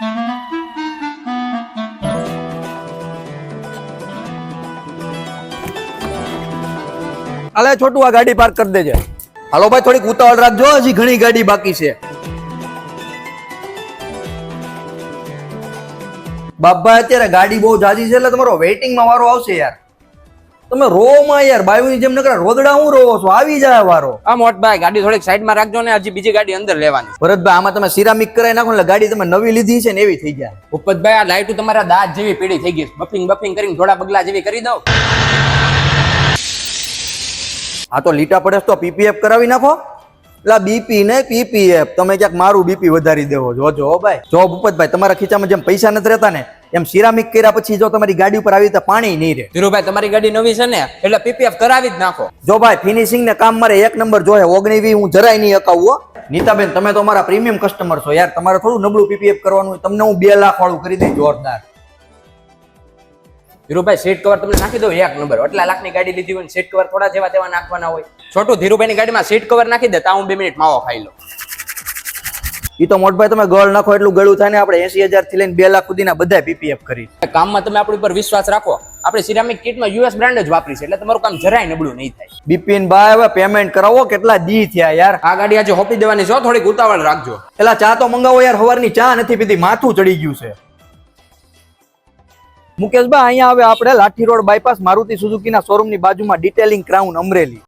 અલે છોટું આ ગાડી પાર્ક કરી દેજે. હાલો ભાઈ થોડીક ઉતાવળ રાખજો, હજી ઘણી ગાડી બાકી છે. બાપભાઈ અત્યારે ગાડી બહુ જાજી છે એટલે તમારો વેઇટિંગ માં વારો આવશે યાર. તમે રો માં યાર બાયુની જેમ નકરા રોદડા હું રોવો છો, આવી જાય વારો. આ મોટભાઈ ગાડી થોડીક સાઈડ માં રાખજો ને, હજી બીજી ગાડી અંદર લેવાની. ભરતભાઈ આમાં તમે સિરામિક કરાવી નાખો એટલે ગાડી તમે નવી લીધી છે ને એવી થઈ જાય. ભૂપતભાઈ આ લાઈટો તમારા દાંત જેવી પીળી થઈ ગઈ, બફિંગ કરીને થોડા પગલા જેવી કરી દો. આ તો લીટા પડે તો પીપીએફ કરાવી નાખો. એટલે બીપી ને પીપીએફ તમે ક્યાંક મારું બીપી વધારી દેવો. જોજો ભાઈ, જો ભૂપતભાઈ તમારા ખીચામાં જેમ પૈસા નથી રહેતા ને એમ સિરામિક કર્યા પછી જો તમારી ગાડી ઉપર આવી રીતે પાણી નહીં રહે. ધીરુભાઈ તમારી ગાડી નવી છે ને એટલે પીપીએફ કરાવી જ નાખો. જો ભાઈ ફિનિશિંગ ને કામ મારે એક નંબર જોઈએ. 19 હું જરાય નહીં અકાવું. નીતાબેન તમે તો મારા પ્રીમિયમ કસ્ટમર છો યાર, તમારે થોડું નબળું પીપીએફ કરવાનું હોય. તમને હું 2 લાખ વાળું કરી દઈ જોરદાર. ધીરુભાઈ સીટ કવર તમને નાખી દો એક નંબર. આટલા લાખની ગાડી લીધી હોય સીટ કવર થોડા જેવા તેવા નાખવાના હોય. છોટું ધીરુભાઈની ગાડીમાં સીટ કવર નાખી દે તા હું 2 મિનિટ માવો ખાઈ લઉં. ઈ તો મોટભાઈ તમે ગળ નાખો એટલું ગળું થાય ને. આપણે 80,000 થી લઈને 2 લાખ સુધીના બધા પીપીએફ કરી. કામમાં તમે આપણી ઉપર વિશ્વાસ રાખો. આપણે સિરામિક કિટમાં યુએસ બ્રાન્ડ જ વાપરી છે એટલે તમારું કામ જરાય નબળું નહીં થાય. બિપિન ભાઈ હવે પેમેન્ટ કરાવો. કેટલા દી થયા યાર. આ ગાડી આજે હોપી દેવાની છે, થોડીક ઉતાવળ રાખજો. પેલા ચા તો મંગાવો યાર, સવારની ચા નથી પીધી, માથું ચડી ગયું છે. મુકેશભાઈ અહીંયા હવે આપણે લાઠી રોડ બાયપાસ મારુતિ સુઝુકી ના શોરૂમ ની બાજુમાં ડિટેલિંગ ક્રાઉન અમરેલી.